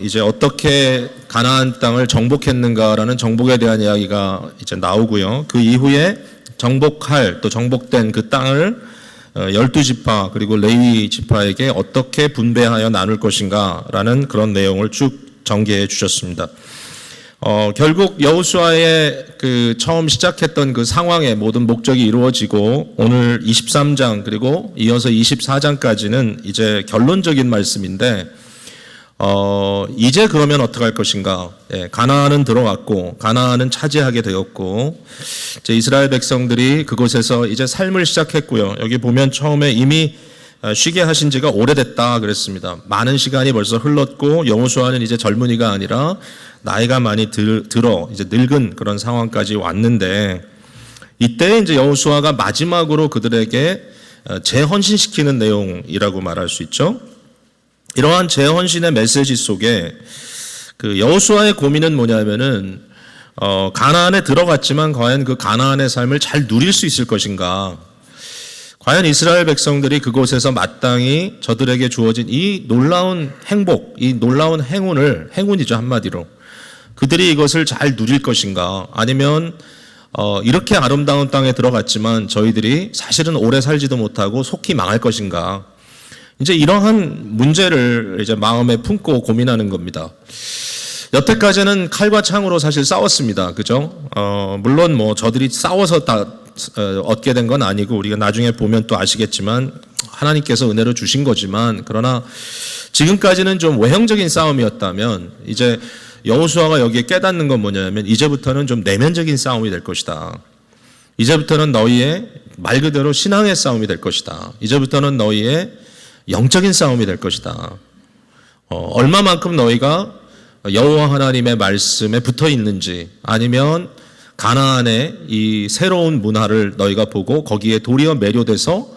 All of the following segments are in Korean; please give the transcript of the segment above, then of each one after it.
이제 어떻게 가나안 땅을 정복했는가라는 정복에 대한 이야기가 이제 나오고요. 그 이후에 정복할 또 정복된 그 땅을 12지파 그리고 레위 지파에게 어떻게 분배하여 나눌 것인가라는 그런 내용을 쭉 전개해 주셨습니다. 결국 여호수아의 그 처음 시작했던 그 상황의 모든 목적이 이루어지고 오늘 23장 그리고 이어서 24장까지는 이제 결론적인 말씀인데 이제 그러면 어떻게 할 것인가? 가나안은 들어왔고 가나안은 차지하게 되었고 이제 이스라엘 백성들이 그곳에서 이제 삶을 시작했고요. 여기 보면 처음에 이미 쉬게 하신 지가 오래됐다 그랬습니다. 많은 시간이 벌써 흘렀고 여호수아는 이제 젊은이가 아니라 나이가 많이 들어 이제 늙은 그런 상황까지 왔는데 이때 이제 여호수아가 마지막으로 그들에게 재헌신시키는 내용이라고 말할 수 있죠. 이러한 재헌신의 메시지 속에 그 여호수아의 고민은 뭐냐면은 가나안에 들어갔지만 과연 그 가나안의 삶을 잘 누릴 수 있을 것인가? 과연 이스라엘 백성들이 그곳에서 마땅히 저들에게 주어진 이 놀라운 행복, 이 놀라운 행운이죠 한마디로. 그들이 이것을 잘 누릴 것인가? 아니면 이렇게 아름다운 땅에 들어갔지만 저희들이 사실은 오래 살지도 못하고 속히 망할 것인가? 이제 이러한 문제를 이제 마음에 품고 고민하는 겁니다. 여태까지는 칼과 창으로 사실 싸웠습니다. 그죠? 물론 뭐 저들이 싸워서 다 얻게 된 건 아니고 우리가 나중에 보면 또 아시겠지만 하나님께서 은혜로 주신 거지만 그러나 지금까지는 좀 외형적인 싸움이었다면 이제 여호수아가 여기에 깨닫는 건 뭐냐면 이제부터는 좀 내면적인 싸움이 될 것이다. 이제부터는 너희의 말 그대로 신앙의 싸움이 될 것이다. 이제부터는 너희의 영적인 싸움이 될 것이다. 얼마만큼 너희가 여호와 하나님의 말씀에 붙어 있는지 아니면 가나안의 이 새로운 문화를 너희가 보고 거기에 도리어 매료돼서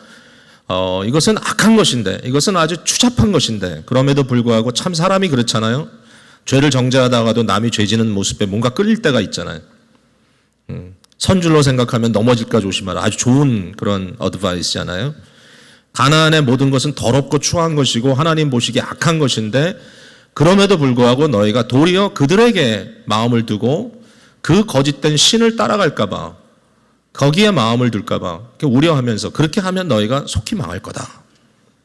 이것은 악한 것인데 이것은 아주 추잡한 것인데 그럼에도 불구하고 참 사람이 그렇잖아요. 죄를 정죄하다가도 남이 죄 지는 모습에 뭔가 끌릴 때가 있잖아요. 선줄로 생각하면 넘어질까 조심하라. 아주 좋은 그런 어드바이스잖아요. 가나안의 모든 것은 더럽고 추한 것이고 하나님 보시기에 악한 것인데 그럼에도 불구하고 너희가 도리어 그들에게 마음을 두고 그 거짓된 신을 따라갈까 봐 거기에 마음을 둘까 봐 우려하면서 그렇게 하면 너희가 속히 망할 거다.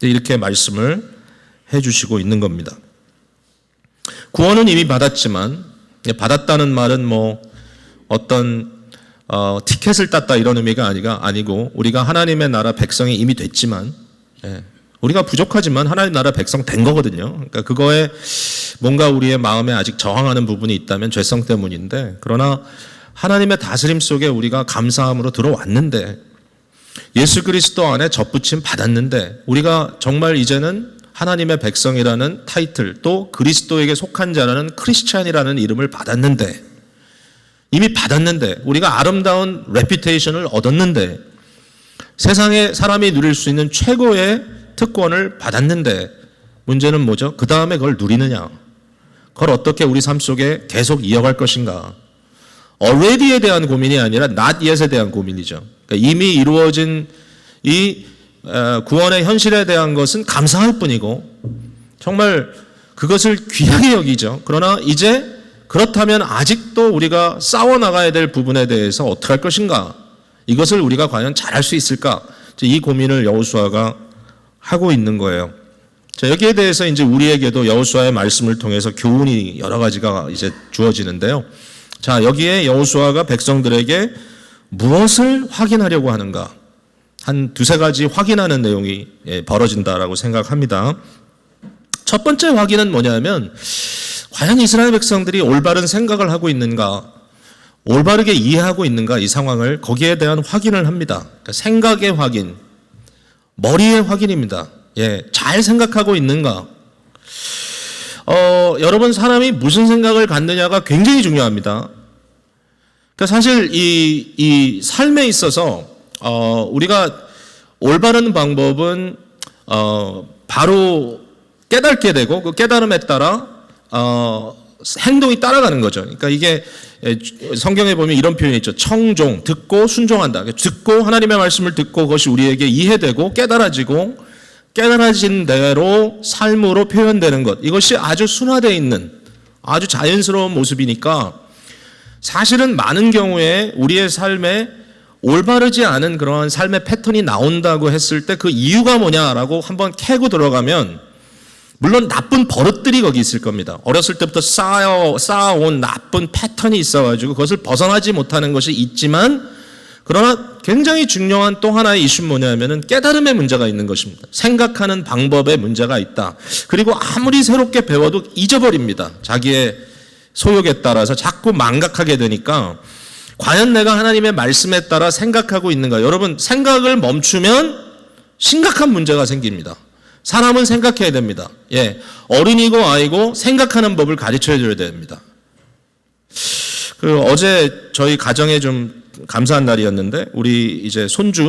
이렇게 말씀을 해주시고 있는 겁니다. 구원은 이미 받았지만 받았다는 말은 뭐 어떤 티켓을 땄다 이런 의미가 아니고 우리가 하나님의 나라 백성이 이미 됐지만 우리가 부족하지만 하나님 나라 백성 된 거거든요. 그러니까 그거에 뭔가 우리의 마음에 아직 저항하는 부분이 있다면 죄성 때문인데 그러나 하나님의 다스림 속에 우리가 감사함으로 들어왔는데 예수 그리스도 안에 접붙임 받았는데 우리가 정말 이제는 하나님의 백성이라는 타이틀 또 그리스도에게 속한 자라는 크리스찬이라는 이름을 받았는데 이미 받았는데 우리가 아름다운 레퓨테이션을 얻었는데 세상에 사람이 누릴 수 있는 최고의 특권을 받았는데 문제는 뭐죠? 그 다음에 그걸 누리느냐? 그걸 어떻게 우리 삶 속에 계속 이어갈 것인가? already에 대한 고민이 아니라 not yet에 대한 고민이죠. 그러니까 이미 이루어진 이 구원의 현실에 대한 것은 감사할 뿐이고 정말 그것을 귀하게 여기죠. 그러나 이제 그렇다면 아직도 우리가 싸워나가야 될 부분에 대해서 어떻게 할 것인가? 이것을 우리가 과연 잘할 수 있을까? 이 고민을 여호수아가 하고 있는 거예요. 자, 여기에 대해서 이제 우리에게도 여호수아의 말씀을 통해서 교훈이 여러 가지가 이제 주어지는데요. 자, 여기에 여호수아가 백성들에게 무엇을 확인하려고 하는가? 한 두세 가지 확인하는 내용이 벌어진다라고 생각합니다. 첫 번째 확인은 뭐냐면 과연 이스라엘 백성들이 올바른 생각을 하고 있는가? 올바르게 이해하고 있는가? 이 상황을 거기에 대한 확인을 합니다. 그러니까 생각의 확인, 머리의 확인입니다. 잘 생각하고 있는가? 여러분 사람이 무슨 생각을 갖느냐가 굉장히 중요합니다. 그러니까 사실 이 삶에 있어서 우리가 올바른 방법은 바로 깨닫게 되고 그 깨달음에 따라 행동이 따라가는 거죠. 그러니까 이게 성경에 보면 이런 표현이 있죠. 청종, 듣고 순종한다. 듣고 하나님의 말씀을 듣고 그것이 우리에게 이해되고 깨달아지고 깨달아진 대로 삶으로 표현되는 것, 이것이 아주 순화되어 있는 아주 자연스러운 모습이니까 사실은 많은 경우에 우리의 삶에 올바르지 않은 그러한 삶의 패턴이 나온다고 했을 때 그 이유가 뭐냐라고 한번 캐고 들어가면 물론 나쁜 버릇들이 거기 있을 겁니다. 어렸을 때부터 쌓아온 나쁜 패턴이 있어가지고 그것을 벗어나지 못하는 것이 있지만, 그러나 굉장히 중요한 또 하나의 이슈는 뭐냐면은 깨달음의 문제가 있는 것입니다. 생각하는 방법에 문제가 있다. 그리고 아무리 새롭게 배워도 잊어버립니다. 자기의 소욕에 따라서 자꾸 망각하게 되니까 과연 내가 하나님의 말씀에 따라 생각하고 있는가? 여러분, 생각을 멈추면 심각한 문제가 생깁니다. 사람은 생각해야 됩니다. 예, 어린이고 아이고 생각하는 법을 가르쳐야 됩니다. 어제 저희 가정에 좀 감사한 날이었는데 우리 이제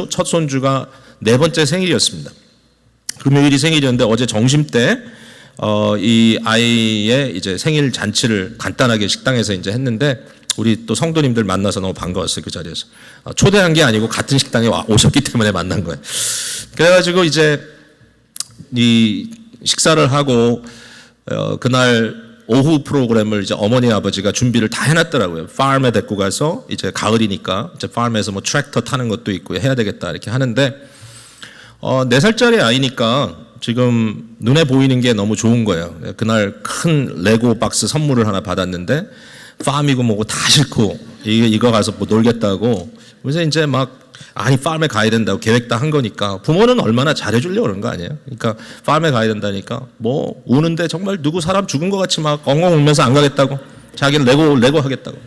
첫 손주가 4번째 생일이었습니다. 금요일이 생일이었는데 어제 점심 때 이 아이의 이제 생일 잔치를 간단하게 식당에서 이제 했는데 우리 또 성도님들 만나서 너무 반가웠어요. 그 자리에서 초대한 게 아니고 같은 식당에 오셨기 때문에 만난 거예요. 그래가지고 이제 이 식사를 하고 그날 오후 프로그램을 이제 어머니 아버지가 준비를 다 해놨더라고요. 팜에 데리고 가서 이제 가을이니까 이제 팜에서 뭐 트랙터 타는 것도 있고 해야 되겠다 이렇게 하는데 4살짜리 아이니까 지금 눈에 보이는 게 너무 좋은 거예요. 그날 큰 레고 박스 선물을 하나 받았는데 팜이고 뭐고 다 싫고 이거 가서 뭐 놀겠다고. 그래서 이제 막 아니 팜에 가야 된다고 계획 다 한 거니까 부모는 얼마나 잘해주려고 그런 거 아니에요. 그러니까 팜에 가야 된다니까 뭐 우는데 정말 누구 사람 죽은 것 같이 막 엉엉 울면서 안 가겠다고, 자기는 레고 하겠다고.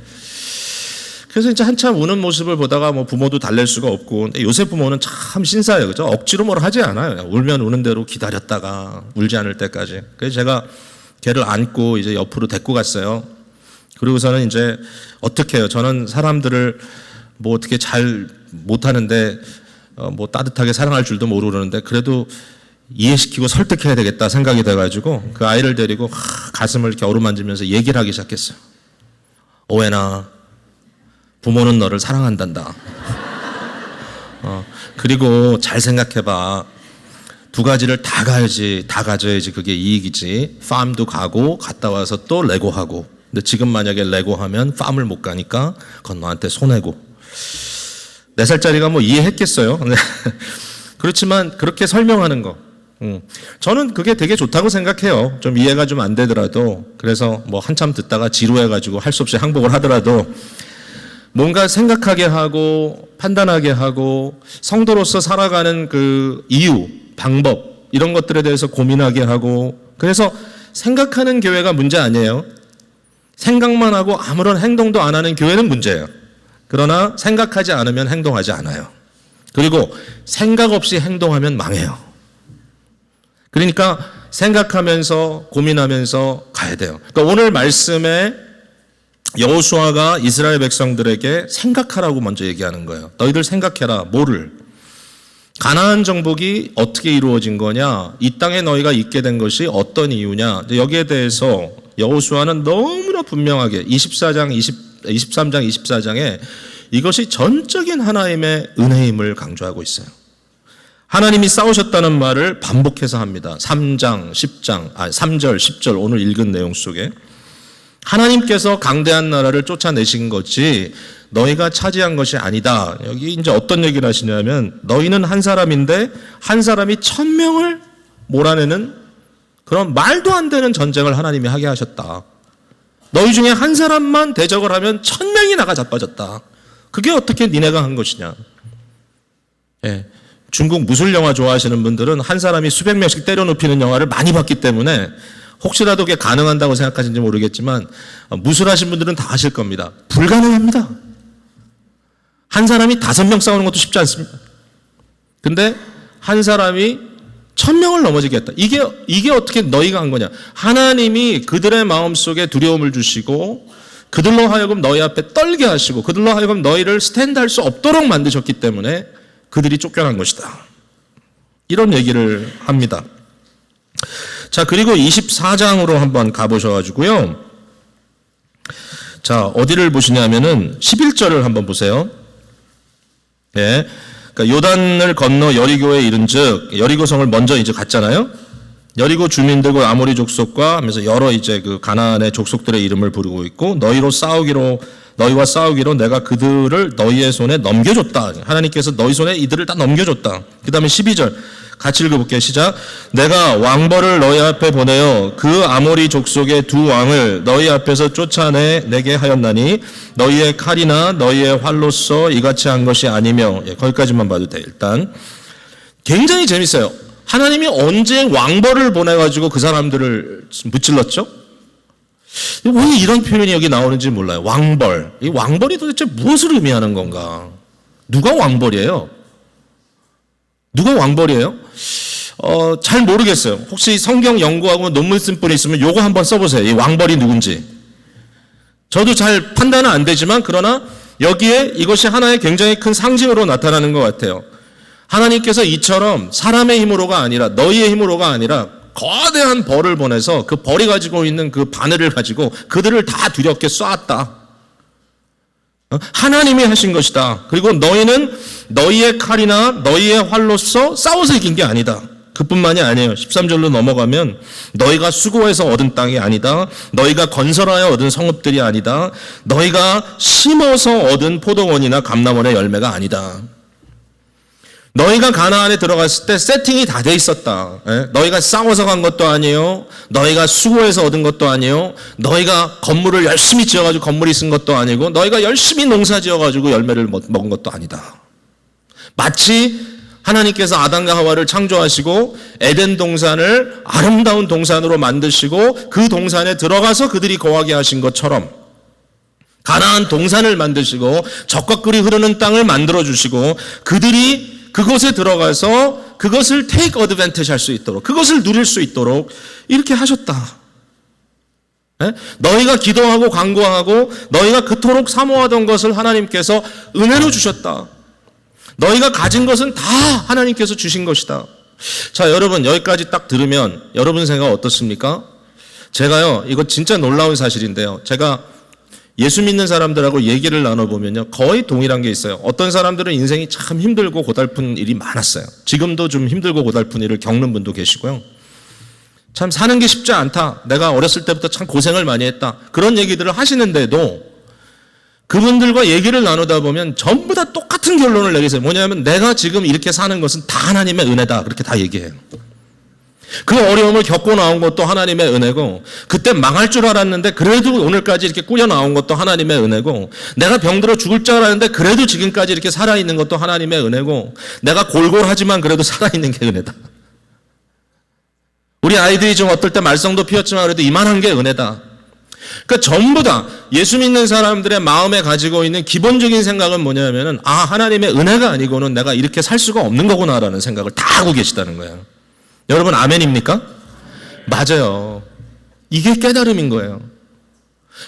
그래서 이제 한참 우는 모습을 보다가 뭐 부모도 달랠 수가 없고, 근데 요새 부모는 참 신사예요. 그죠? 억지로 뭘 하지 않아요. 울면 우는 대로 기다렸다가 울지 않을 때까지. 그래서 제가 걔를 안고 이제 옆으로 데리고 갔어요. 그리고서는 이제 어떻게 해요? 저는 사람들을 뭐 어떻게 잘 못하는데 뭐 따뜻하게 사랑할 줄도 모르는데 그래도 이해시키고 설득해야 되겠다 생각이 돼가지고 그 아이를 데리고 가슴을 이렇게 어루만지면서 얘기를 하기 시작했어요. 오해나, 부모는 너를 사랑한단다. 그리고 잘 생각해봐. 2가지를 다 가져야지 그게 이익이지. 팜도 가고 갔다 와서 또 레고하고. 근데 지금 만약에 레고하면 팜을 못 가니까 그건 너한테 손해고. 4살짜리가 뭐 이해했겠어요. 그렇지만 그렇게 설명하는 거, 저는 그게 되게 좋다고 생각해요. 좀 이해가 좀 안 되더라도, 그래서 뭐 한참 듣다가 지루해가지고 할 수 없이 항복을 하더라도 뭔가 생각하게 하고 판단하게 하고 성도로서 살아가는 그 이유, 방법 이런 것들에 대해서 고민하게 하고. 그래서 생각하는 교회가 문제 아니에요. 생각만 하고 아무런 행동도 안 하는 교회는 문제예요. 그러나 생각하지 않으면 행동하지 않아요. 그리고 생각 없이 행동하면 망해요. 그러니까 생각하면서 고민하면서 가야 돼요. 그러니까 오늘 말씀에 여호수아가 이스라엘 백성들에게 생각하라고 먼저 얘기하는 거예요. 너희들 생각해라. 뭐를? 가나안 정복이 어떻게 이루어진 거냐? 이 땅에 너희가 있게 된 것이 어떤 이유냐? 여기에 대해서 여호수아는 너무나 분명하게 23장, 24장에 이것이 전적인 하나님의 은혜임을 강조하고 있어요. 하나님이 싸우셨다는 말을 반복해서 합니다. 3절, 10절 오늘 읽은 내용 속에 하나님께서 강대한 나라를 쫓아내신 거지 너희가 차지한 것이 아니다. 여기 이제 어떤 얘기를 하시냐면 너희는 한 사람인데 한 사람이 1000명을 몰아내는 그런 말도 안 되는 전쟁을 하나님이 하게 하셨다. 너희 중에 한 사람만 대적을 하면 1000명이 나가 자빠졌다. 그게 어떻게 니네가 한 것이냐. 예, 중국 무술 영화 좋아하시는 분들은 한 사람이 수백 명씩 때려 눕히는 영화를 많이 봤기 때문에 혹시라도 그게 가능한다고 생각하시는지 모르겠지만 무술하신 분들은 다 아실 겁니다. 불가능합니다. 한 사람이 5명 싸우는 것도 쉽지 않습니다. 근데 한 사람이 1000명을 넘어지게 했다. 이게 어떻게 너희가 한 거냐. 하나님이 그들의 마음속에 두려움을 주시고 그들로 하여금 너희 앞에 떨게 하시고 그들로 하여금 너희를 스탠드할 수 없도록 만드셨기 때문에 그들이 쫓겨난 것이다. 이런 얘기를 합니다. 자, 그리고 24장으로 한번 가보셔가지고요. 자, 어디를 보시냐면은 11절을 한번 보세요. 예. 그러니까 요단을 건너 여리고에 이른즉 여리고성을 먼저 이제 갔잖아요. 여리고 주민들과 아모리 족속과 하면서 여러 이제 그 가나안의 족속들의 이름을 부르고 있고 너희와 싸우기로 내가 그들을 너희의 손에 넘겨줬다. 하나님께서 너희 손에 이들을 다 넘겨줬다. 그 다음에 12절 같이 읽어볼게요. 시작. 내가 왕벌을 너희 앞에 보내어 그 아모리 족속의 두 왕을 너희 앞에서 쫓아내 내게 하였나니 너희의 칼이나 너희의 활로써 이같이 한 것이 아니며 거기까지만 봐도 돼. 일단 굉장히 재밌어요. 하나님이 언제 왕벌을 보내가지고 그 사람들을 무찔렀죠? 왜 이런 표현이 여기 나오는지 몰라요. 왕벌. 이 왕벌이 도대체 무엇을 의미하는 건가? 누가 왕벌이에요? 누가 왕벌이에요? 잘 모르겠어요. 혹시 성경 연구하고 논문 쓴 분 있으면 요거 한번 써보세요. 이 왕벌이 누군지. 저도 잘 판단은 안 되지만 그러나 여기에 이것이 하나의 굉장히 큰 상징으로 나타나는 것 같아요. 하나님께서 이처럼 사람의 힘으로가 아니라 너희의 힘으로가 아니라 거대한 벌을 보내서 그 벌이 가지고 있는 그 바늘을 가지고 그들을 다 두렵게 쏘았다. 하나님이 하신 것이다. 그리고 너희는 너희의 칼이나 너희의 활로써 싸워서 이긴 게 아니다. 그뿐만이 아니에요. 13절로 넘어가면 너희가 수고해서 얻은 땅이 아니다. 너희가 건설하여 얻은 성읍들이 아니다. 너희가 심어서 얻은 포도원이나 감람원의 열매가 아니다. 너희가 가나안에 들어갔을 때 세팅이 다 돼 있었다. 너희가 싸워서 간 것도 아니에요. 너희가 수고해서 얻은 것도 아니에요. 너희가 건물을 열심히 지어가지고 건물이 쓴 것도 아니고 너희가 열심히 농사 지어가지고 열매를 먹은 것도 아니다. 마치 하나님께서 아담과 하와를 창조하시고 에덴 동산을 아름다운 동산으로 만드시고 그 동산에 들어가서 그들이 거하게 하신 것처럼 가나안 동산을 만드시고 적과 꿀이 흐르는 땅을 만들어주시고 그들이 그곳에 들어가서 그것을 take advantage 할 수 있도록 그것을 누릴 수 있도록 이렇게 하셨다. 너희가 기도하고 간구하고 너희가 그토록 사모하던 것을 하나님께서 은혜로 주셨다. 너희가 가진 것은 다 하나님께서 주신 것이다. 자, 여러분 여기까지 딱 들으면 여러분 생각 어떻습니까? 제가요 이거 진짜 놀라운 사실인데요. 제가 예수 믿는 사람들하고 얘기를 나눠보면요 거의 동일한 게 있어요. 어떤 사람들은 인생이 참 힘들고 고달픈 일이 많았어요. 지금도 좀 힘들고 고달픈 일을 겪는 분도 계시고요. 참 사는 게 쉽지 않다. 내가 어렸을 때부터 참 고생을 많이 했다. 그런 얘기들을 하시는데도 그분들과 얘기를 나누다 보면 전부 다 똑같은 결론을 내리세요. 뭐냐면 내가 지금 이렇게 사는 것은 다 하나님의 은혜다. 그렇게 다 얘기해요. 그 어려움을 겪고 나온 것도 하나님의 은혜고 그때 망할 줄 알았는데 그래도 오늘까지 이렇게 꾸려 나온 것도 하나님의 은혜고 내가 병들어 죽을 줄 알았는데 그래도 지금까지 이렇게 살아있는 것도 하나님의 은혜고 내가 골골하지만 그래도 살아있는 게 은혜다. 우리 아이들이 좀 어떨 때 말썽도 피웠지만 그래도 이만한 게 은혜다. 그러니까 전부 다 예수 믿는 사람들의 마음에 가지고 있는 기본적인 생각은 뭐냐면은 하나님의 은혜가 아니고는 내가 이렇게 살 수가 없는 거구나라는 생각을 다 하고 계시다는 거예요. 여러분 아멘입니까? 맞아요. 이게 깨달음인 거예요.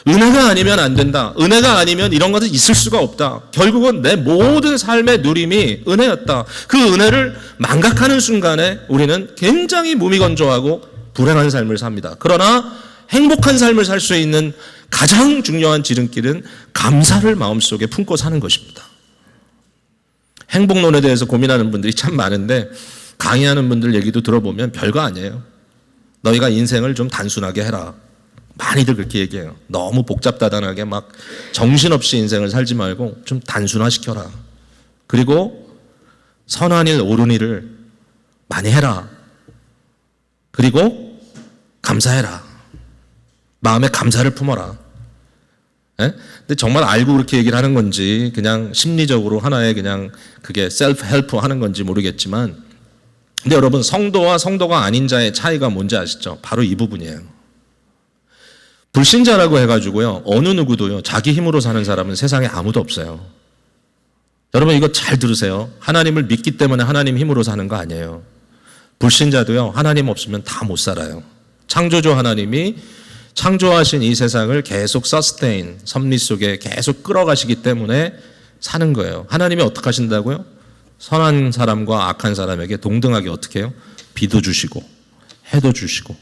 은혜가 아니면 안 된다. 은혜가 아니면 이런 것은 있을 수가 없다. 결국은 내 모든 삶의 누림이 은혜였다. 그 은혜를 망각하는 순간에 우리는 굉장히 무미건조하고 불행한 삶을 삽니다. 그러나 행복한 삶을 살 수 있는 가장 중요한 지름길은 감사를 마음속에 품고 사는 것입니다. 행복론에 대해서 고민하는 분들이 참 많은데 강의하는 분들 얘기도 들어보면 별거 아니에요. 너희가 인생을 좀 단순하게 해라. 많이들 그렇게 얘기해요. 너무 복잡다단하게 막 정신없이 인생을 살지 말고 좀 단순화시켜라. 그리고 선한 일, 옳은 일을 많이 해라. 그리고 감사해라. 마음에 감사를 품어라. 근데 정말 알고 그렇게 얘기를 하는 건지 그냥 심리적으로 하나의 그냥 그게 셀프 헬프 하는 건지 모르겠지만 근데 여러분 성도와 성도가 아닌 자의 차이가 뭔지 아시죠? 바로 이 부분이에요. 불신자라고 해가지고요 어느 누구도요 자기 힘으로 사는 사람은 세상에 아무도 없어요. 여러분 이거 잘 들으세요. 하나님을 믿기 때문에 하나님 힘으로 사는 거 아니에요. 불신자도요 하나님 없으면 다 못 살아요. 창조주 하나님이 창조하신 이 세상을 계속 서스테인 섭리 속에 계속 끌어가시기 때문에 사는 거예요. 하나님이 어떻게 하신다고요? 선한 사람과 악한 사람에게 동등하게 어떻게 해요? 비도 주시고 해도 주시고.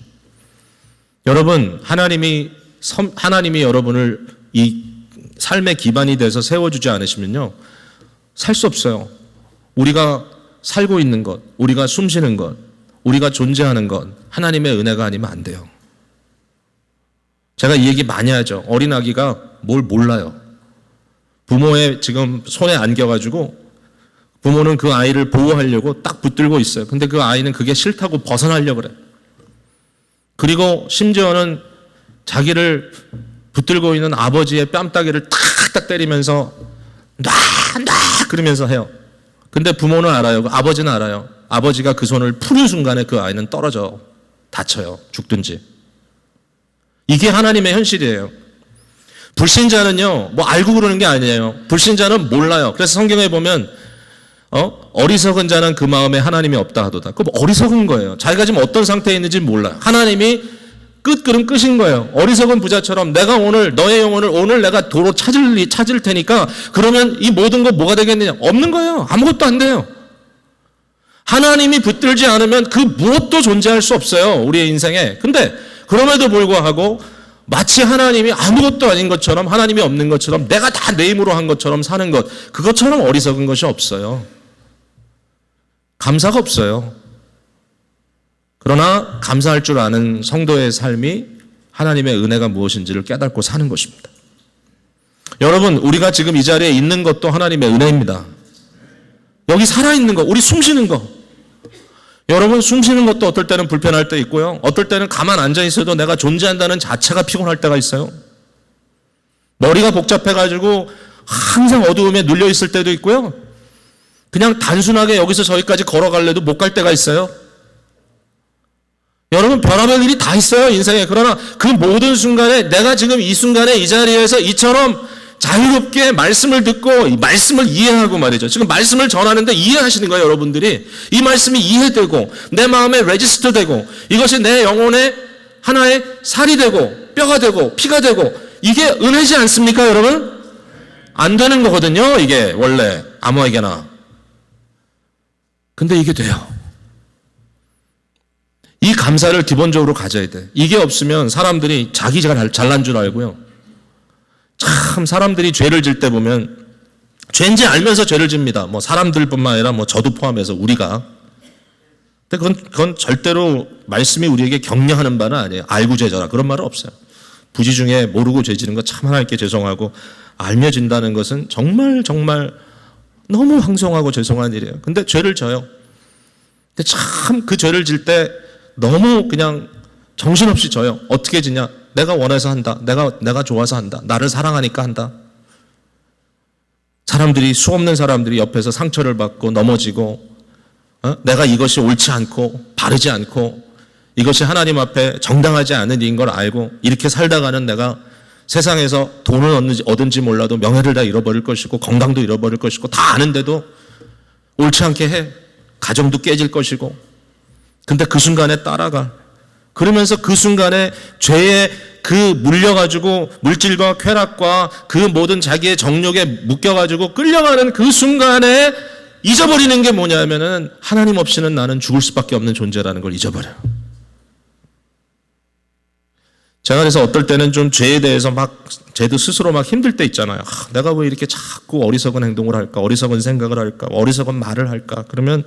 여러분 하나님이 여러분을 이 삶의 기반이 돼서 세워주지 않으시면요 살 수 없어요. 우리가 살고 있는 것, 우리가 숨쉬는 것, 우리가 존재하는 것, 하나님의 은혜가 아니면 안 돼요. 제가 이 얘기 많이 하죠. 어린 아기가 뭘 몰라요. 부모의 지금 손에 안겨가지고 부모는 그 아이를 보호하려고 딱 붙들고 있어요. 근데 그 아이는 그게 싫다고 벗어나려고 그래. 그리고 심지어는 자기를 붙들고 있는 아버지의 뺨따기를 탁탁 때리면서 놔 그러면서 해요. 근데 부모는 알아요. 아버지는 알아요. 아버지가 그 손을 푸는 순간에 그 아이는 떨어져 다쳐요. 죽든지. 이게 하나님의 현실이에요. 불신자는요, 뭐 알고 그러는 게 아니에요. 불신자는 몰라요. 그래서 성경에 보면 어리석은 자는 그 마음에 하나님이 없다 하도다. 그럼 어리석은 거예요. 자기가 지금 어떤 상태에 있는지 몰라요. 하나님이 끝 끝인 거예요. 어리석은 부자처럼 내가 오늘 너의 영혼을 오늘 내가 도로 찾을 테니까 그러면 이 모든 거 뭐가 되겠느냐? 없는 거예요. 아무것도 안 돼요. 하나님이 붙들지 않으면 그 무엇도 존재할 수 없어요. 우리의 인생에. 근데 그럼에도 불구하고 마치 하나님이 아무것도 아닌 것처럼 하나님이 없는 것처럼 내가 다 내 힘으로 한 것처럼 사는 것, 그것처럼 어리석은 것이 없어요. 감사가 없어요. 그러나 감사할 줄 아는 성도의 삶이 하나님의 은혜가 무엇인지를 깨닫고 사는 것입니다. 여러분, 우리가 지금 이 자리에 있는 것도 하나님의 은혜입니다. 여기 살아있는 거, 우리 숨쉬는 거. 여러분, 숨쉬는 것도 어떨 때는 불편할 때 있고요. 어떨 때는 가만 앉아 있어도 내가 존재한다는 자체가 피곤할 때가 있어요. 머리가 복잡해가지고 항상 어두움에 눌려 있을 때도 있고요. 그냥 단순하게 여기서 저기까지 걸어갈래도 못 갈 때가 있어요. 여러분, 별의별 일이 다 있어요, 인생에. 그러나 그 모든 순간에 내가 지금 이 순간에 이 자리에서 이처럼 자유롭게 말씀을 듣고 이 말씀을 이해하고 말이죠. 지금 말씀을 전하는데 이해하시는 거예요, 여러분들이. 이 말씀이 이해되고 내 마음에 레지스터 되고 이것이 내 영혼의 하나의 살이 되고 뼈가 되고 피가 되고 이게 은혜지 않습니까, 여러분? 안 되는 거거든요, 이게 원래 아무에게나. 근데 이게 돼요. 이 감사를 기본적으로 가져야 돼. 이게 없으면 사람들이 자기가 잘난 줄 알고요. 참 사람들이 죄를 질 때 보면 죄인지 알면서 죄를 집니다. 뭐 사람들뿐만 아니라 뭐 저도 포함해서 우리가. 근데 그건 절대로 말씀이 우리에게 격려하는 바는 아니에요. 알고 죄져라 그런 말은 없어요. 부지 중에 모르고 죄 지는 거 참 하나님께 죄송하고 알며 진다는 것은 정말 너무 황송하고 죄송한 일이에요. 근데 죄를 져요. 근데 참 그 죄를 질 때 너무 그냥 정신없이 져요. 어떻게 지냐? 내가 원해서 한다. 내가 좋아서 한다. 나를 사랑하니까 한다. 사람들이, 수없는 사람들이 옆에서 상처를 받고 넘어지고, 내가 이것이 옳지 않고 바르지 않고 이것이 하나님 앞에 정당하지 않은 일인 걸 알고 이렇게 살다가는 내가 세상에서 돈을 얻은지 몰라도 명예를 다 잃어버릴 것이고 건강도 잃어버릴 것이고 다 아는데도 옳지 않게 해. 가정도 깨질 것이고. 근데 그 순간에 따라가. 그러면서 그 순간에 죄에 그 물려가지고 물질과 쾌락과 그 모든 자기의 정욕에 묶여가지고 끌려가는 그 순간에 잊어버리는 게 뭐냐면은 하나님 없이는 나는 죽을 수밖에 없는 존재라는 걸 잊어버려요. 제가 그래서 어떨 때는 좀 죄에 대해서 쟤도 스스로 힘들 때 있잖아요. 내가 왜 이렇게 자꾸 어리석은 행동을 할까? 어리석은 생각을 할까? 어리석은 말을 할까? 그러면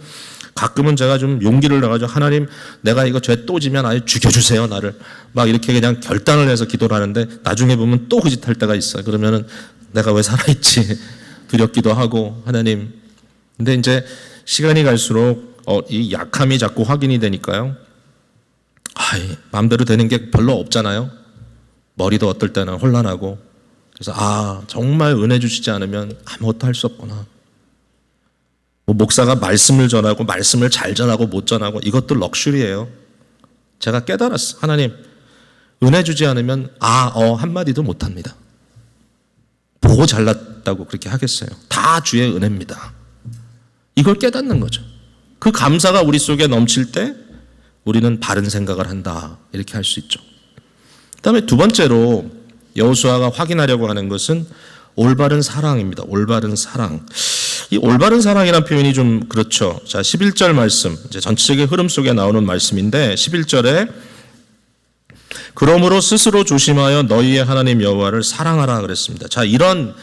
가끔은 제가 좀 용기를 내가지고 하나님, 내가 이거 죄 또 지면 아예 죽여주세요, 나를. 이렇게 그냥 결단을 해서 기도를 하는데 나중에 보면 또 그 짓 할 때가 있어요. 그러면은 내가 왜 살아있지? 두렵기도 하고, 하나님. 근데 이제 시간이 갈수록 이 약함이 자꾸 확인이 되니까요. 마음대로 되는 게 별로 없잖아요. 머리도 어떨 때는 혼란하고. 그래서 정말 은혜 주시지 않으면 아무것도 할 수 없구나. 목사가 말씀을 전하고 말씀을 잘 전하고 못 전하고 이것도 럭셔리예요. 제가 깨달았어. 하나님, 은혜 주지 않으면 한마디도 못합니다. 보고 잘났다고 그렇게 하겠어요. 다 주의 은혜입니다. 이걸 깨닫는 거죠. 그 감사가 우리 속에 넘칠 때 우리는 바른 생각을 한다, 이렇게 할 수 있죠. 그 다음에 두 번째로 여호수아가 확인하려고 하는 것은 올바른 사랑입니다. 올바른 사랑. 이 올바른 사랑이라는 표현이 좀 그렇죠. 자, 11절 말씀, 이제 전체적인 흐름 속에 나오는 말씀인데 11절에 그러므로 스스로 조심하여 너희의 하나님 여호와를 사랑하라 그랬습니다. 자, 이런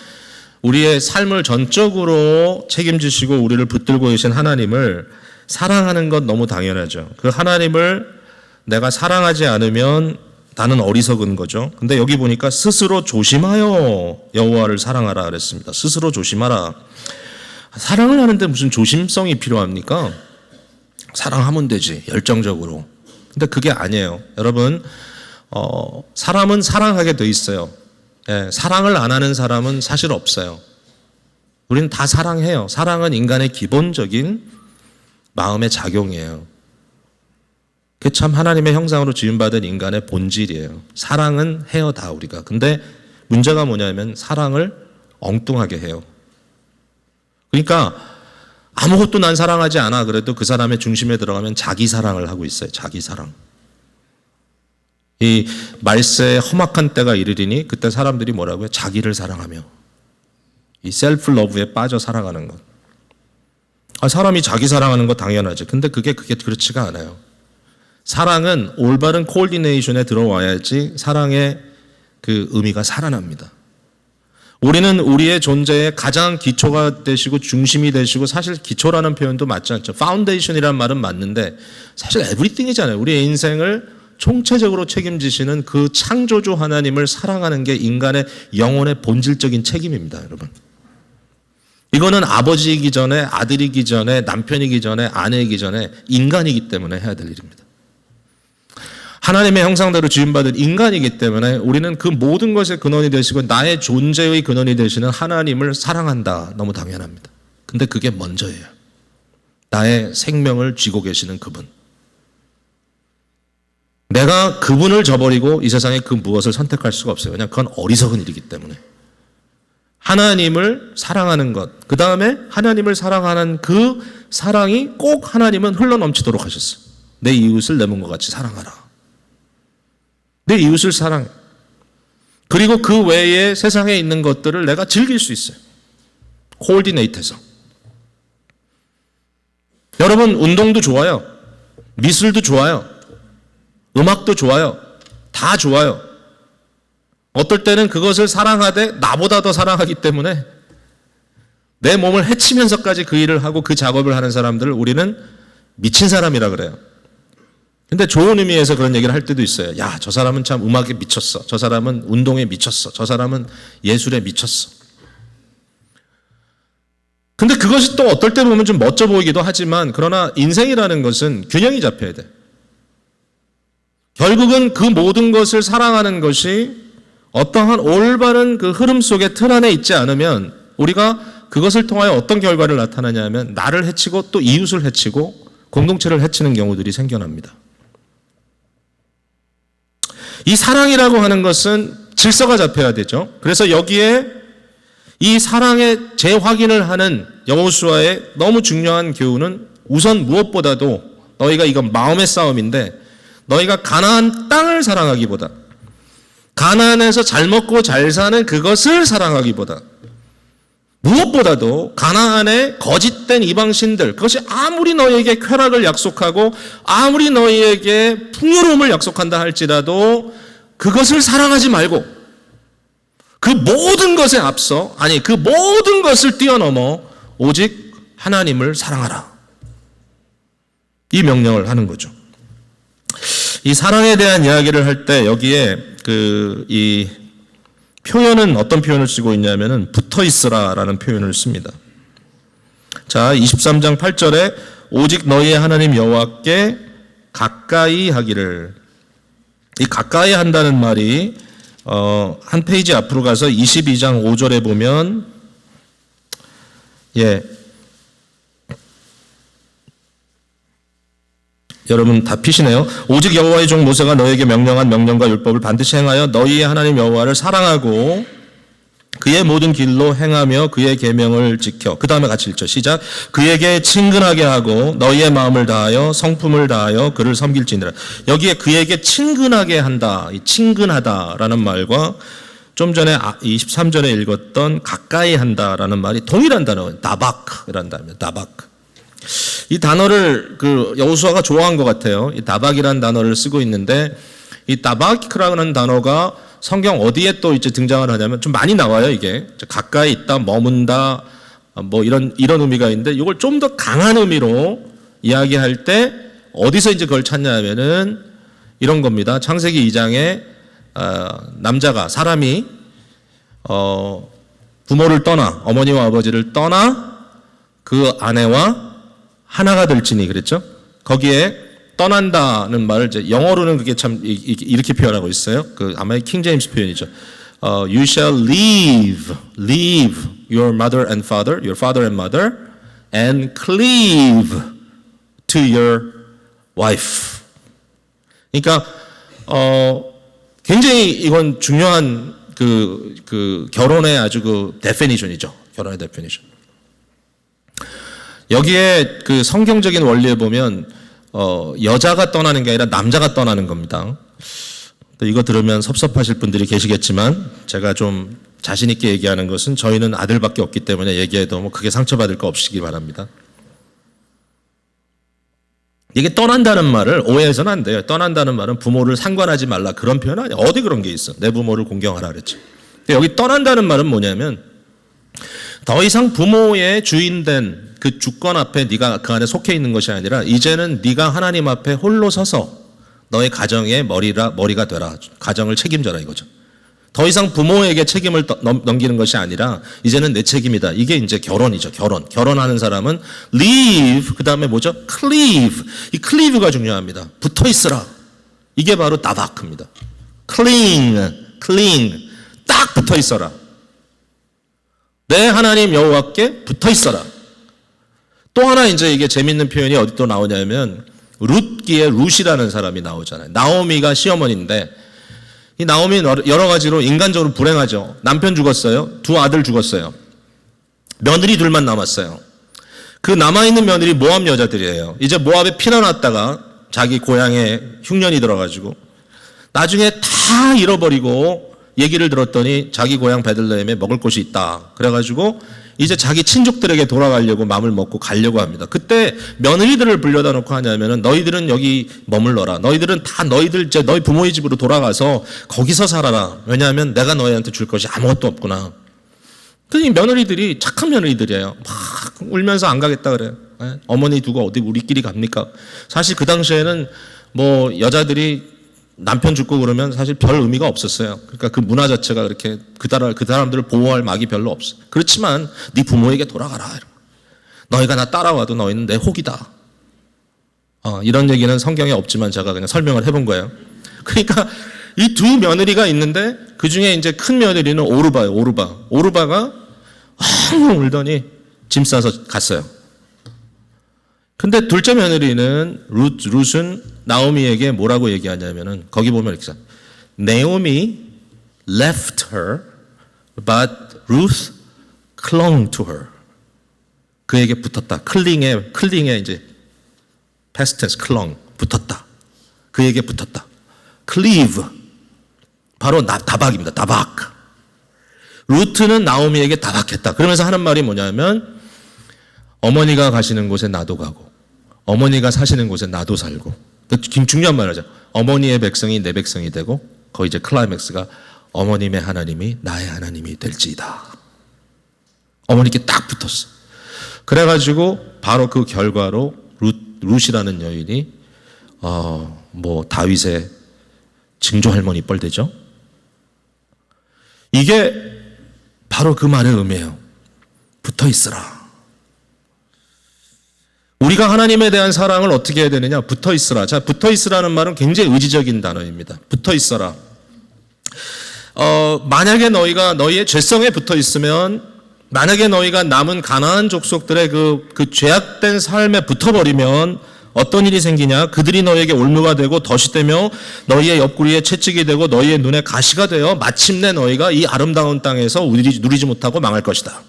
우리의 삶을 전적으로 책임지시고 우리를 붙들고 계신 하나님을 사랑하는 건 너무 당연하죠. 그 하나님을 내가 사랑하지 않으면 나는 어리석은 거죠. 근데 여기 보니까 스스로 조심하여 여호와를 사랑하라 그랬습니다. 스스로 조심하라. 사랑을 하는데 무슨 조심성이 필요합니까? 사랑하면 되지, 열정적으로. 근데 그게 아니에요. 여러분, 사람은 사랑하게 돼 있어요. 예, 사랑을 안 하는 사람은 사실 없어요. 우리는 다 사랑해요. 사랑은 인간의 기본적인 마음의 작용이에요. 그게 참 하나님의 형상으로 지음받은 인간의 본질이에요. 사랑은 해요, 다 우리가. 근데 문제가 뭐냐면 사랑을 엉뚱하게 해요. 그러니까 아무것도 난 사랑하지 않아 그래도 그 사람의 중심에 들어가면 자기 사랑을 하고 있어요. 자기 사랑. 이 말세의 험악한 때가 이르리니 그때 사람들이 뭐라고요? 자기를 사랑하며 이 셀프 러브에 빠져 살아가는 것. 사람이 자기 사랑하는 거 당연하지. 근데 그게 그렇지가 않아요. 사랑은 올바른 코디네이션에 들어와야지 사랑의 그 의미가 살아납니다. 우리는 우리의 존재의 가장 기초가 되시고 중심이 되시고, 사실 기초라는 표현도 맞지 않죠. 파운데이션이라는 말은 맞는데 사실 에브리띵이잖아요. 우리의 인생을 총체적으로 책임지시는 그 창조주 하나님을 사랑하는 게 인간의 영혼의 본질적인 책임입니다, 여러분. 이거는 아버지이기 전에, 아들이기 전에, 남편이기 전에, 아내이기 전에 인간이기 때문에 해야 될 일입니다. 하나님의 형상대로 지음받은 인간이기 때문에 우리는 그 모든 것의 근원이 되시고 나의 존재의 근원이 되시는 하나님을 사랑한다. 너무 당연합니다. 근데 그게 먼저예요. 나의 생명을 쥐고 계시는 그분. 내가 그분을 저버리고 이 세상에 그 무엇을 선택할 수가 없어요. 왜냐하면 그건 어리석은 일이기 때문에. 하나님을 사랑하는 것, 그 다음에 하나님을 사랑하는 그 사랑이 꼭 하나님은 흘러넘치도록 하셨어요. 내 이웃을 내 몸과 같이 사랑하라. 내 이웃을 사랑해. 그리고 그 외에 세상에 있는 것들을 내가 즐길 수 있어요. 코디네이트해서. 여러분, 운동도 좋아요. 미술도 좋아요. 음악도 좋아요. 다 좋아요. 어떨 때는 그것을 사랑하되 나보다 더 사랑하기 때문에 내 몸을 해치면서까지 그 일을 하고 그 작업을 하는 사람들을 우리는 미친 사람이라 그래요. 근데 좋은 의미에서 그런 얘기를 할 때도 있어요. 야, 저 사람은 참 음악에 미쳤어. 저 사람은 운동에 미쳤어. 저 사람은 예술에 미쳤어. 근데 그것이 또 어떨 때 보면 좀 멋져 보이기도 하지만, 그러나 인생이라는 것은 균형이 잡혀야 돼. 결국은 그 모든 것을 사랑하는 것이 어떠한 올바른 그 흐름 속의 틀 안에 있지 않으면 우리가 그것을 통하여 어떤 결과를 나타나냐 하면 나를 해치고 또 이웃을 해치고 공동체를 해치는 경우들이 생겨납니다. 이 사랑이라고 하는 것은 질서가 잡혀야 되죠. 그래서 여기에 이 사랑의 재확인을 하는 여호수아의 너무 중요한 교훈은 우선 무엇보다도 너희가 이건 마음의 싸움인데 너희가 가나안 땅을 사랑하기보다 가나안에서 잘 먹고 잘 사는 그것을 사랑하기보다 무엇보다도 가나안의 거짓된 이방신들, 그것이 아무리 너희에게 쾌락을 약속하고 아무리 너희에게 풍요로움을 약속한다 할지라도 그것을 사랑하지 말고 그 모든 것에 앞서, 아니 그 모든 것을 뛰어넘어 오직 하나님을 사랑하라. 이 명령을 하는 거죠. 이 사랑에 대한 이야기를 할 때 여기에 이 표현은 어떤 표현을 쓰고 있냐면은 붙어 있으라라는 표현을 씁니다. 자, 23장 8절에 오직 너희의 하나님 여호와께 가까이 하기를. 이 가까이 한다는 말이 한 페이지 앞으로 가서 22장 5절에 보면 여러분 다 피시네요. 오직 여호와의 종 모세가 너에게 명령한 명령과 율법을 반드시 행하여 너희의 하나님 여호와를 사랑하고 그의 모든 길로 행하며 그의 계명을 지켜. 그 다음에 같이 읽죠. 시작. 그에게 친근하게 하고 너희의 마음을 다하여 성품을 다하여 그를 섬길지니라. 여기에 그에게 친근하게 한다, 이 친근하다라는 말과 좀 전에 23절에 읽었던 가까이 한다라는 말이 동일한 단어, 다박이라는 단어입니다. 다박. 이 단어를 여호수아가 좋아한 것 같아요. 이 다박이라는 단어를 쓰고 있는데 이 다박이라는 단어가 성경 어디에 또 이제 등장을 하냐면 좀 많이 나와요, 이게. 가까이 있다, 머문다, 뭐 이런 의미가 있는데 이걸 좀 더 강한 의미로 이야기할 때 어디서 이제 그걸 찾냐 하면은 이런 겁니다. 창세기 2장에 남자가 사람이 부모를 떠나 어머니와 아버지를 떠나 그 아내와 하나가 될지니 그랬죠. 거기에 떠난다는 말을 이제 영어로는 그게 참 이렇게 표현하고 있어요. 그 아마 킹 제임스 표현이죠. You shall leave your mother and father, and cleave to your wife. 그러니까 굉장히 이건 중요한 그 결혼의 아주 그 데피니션이죠. 결혼의 데피니션. 여기에 그 성경적인 원리에 보면 여자가 떠나는 게 아니라 남자가 떠나는 겁니다. 이거 들으면 섭섭하실 분들이 계시겠지만 제가 좀 자신 있게 얘기하는 것은 저희는 아들밖에 없기 때문에 얘기해도 뭐 크게 상처받을 거 없으시기 바랍니다. 이게 떠난다는 말을 오해해서는 안 돼요. 떠난다는 말은 부모를 상관하지 말라 그런 표현 아니야. 어디 그런 게 있어. 내 부모를 공경하라 그랬지. 근데 여기 떠난다는 말은 뭐냐면 더 이상 부모의 주인된 그 주권 앞에 네가 그 안에 속해 있는 것이 아니라 이제는 네가 하나님 앞에 홀로 서서 너의 가정의 머리가 되라. 가정을 책임져라 이거죠. 더 이상 부모에게 책임을 넘기는 것이 아니라 이제는 내 책임이다. 이게 이제 결혼이죠. 결혼하는 사람은 leave 그다음에 뭐죠? cleave. 이 cleave가 중요합니다. 붙어 있으라. 이게 바로 다바크입니다. cling 딱 붙어 있어라. 내 하나님 여호와께 붙어 있어라. 또 하나 이제 이게 재밌는 표현이 어디 또 나오냐면 룻기에 룻이라는 사람이 나오잖아요. 나오미가 시어머니인데 이 나오미는 여러 가지로 인간적으로 불행하죠. 남편 죽었어요. 두 아들 죽었어요. 며느리 둘만 남았어요. 그 남아있는 며느리 모압 여자들이에요. 이제 모압에 피난왔다가 자기 고향에 흉년이 들어가지고 나중에 다 잃어버리고 얘기를 들었더니 자기 고향 베들레헴에 먹을 곳이 있다. 그래가지고 이제 자기 친족들에게 돌아가려고 마음을 먹고 가려고 합니다. 그때 며느리들을 불려다 놓고 하냐면은 너희들은 여기 머물러라. 너희들은 다 너희 부모의 집으로 돌아가서 거기서 살아라. 왜냐하면 내가 너희한테 줄 것이 아무것도 없구나. 그러니 며느리들이 착한 며느리들이에요. 막 울면서 안 가겠다 그래요. 어머니 두고 어디 우리끼리 갑니까? 사실 그 당시에는 뭐 여자들이 남편 죽고 그러면 사실 별 의미가 없었어요. 그러니까 그 문화 자체가 그렇게 그 사람들을 보호할 막이 별로 없어. 그렇지만 네 부모에게 돌아가라. 너희가 나 따라와도 너희는 내 혹이다. 이런 얘기는 성경에 없지만 제가 그냥 설명을 해본 거예요. 그러니까 이 두 며느리가 있는데 그 중에 이제 큰 며느리는 오르바예요. 오르바가 엉엉 울더니 짐 싸서 갔어요. 근데 둘째 며느리는 룻은 나오미에게 뭐라고 얘기하냐면은 거기 보면 이렇게 써. Naomi left her, but Ruth clung to her. 그에게 붙었다. 클링에 이제 past tense clung 붙었다. 그에게 붙었다. cleave 바로 다박입니다. 다박. 루트는 나오미에게 다박했다. 그러면서 하는 말이 뭐냐면 어머니가 가시는 곳에 나도 가고 어머니가 사시는 곳에 나도 살고. 중요한 말이죠. 어머니의 백성이 내 백성이 되고 거의 이제 클라이맥스가 어머님의 하나님이 나의 하나님이 될지이다. 어머니께 딱 붙었어. 그래가지고 바로 그 결과로 룻이라는 여인이 뭐 다윗의 증조 할머니 뻘되죠. 이게 바로 그 말의 의미예요. 붙어 있으라. 우리가 하나님에 대한 사랑을 어떻게 해야 되느냐? 붙어 있으라. 자, 붙어 있으라는 말은 굉장히 의지적인 단어입니다. 붙어 있어라. 만약에 너희가 너희의 죄성에 붙어 있으면, 만약에 너희가 남은 가나안 족속들의 그 죄악된 삶에 붙어버리면 어떤 일이 생기냐? 그들이 너희에게 올무가 되고 덫이 되며 너희의 옆구리에 채찍이 되고 너희의 눈에 가시가 되어 마침내 너희가 이 아름다운 땅에서 누리지 못하고 망할 것이다.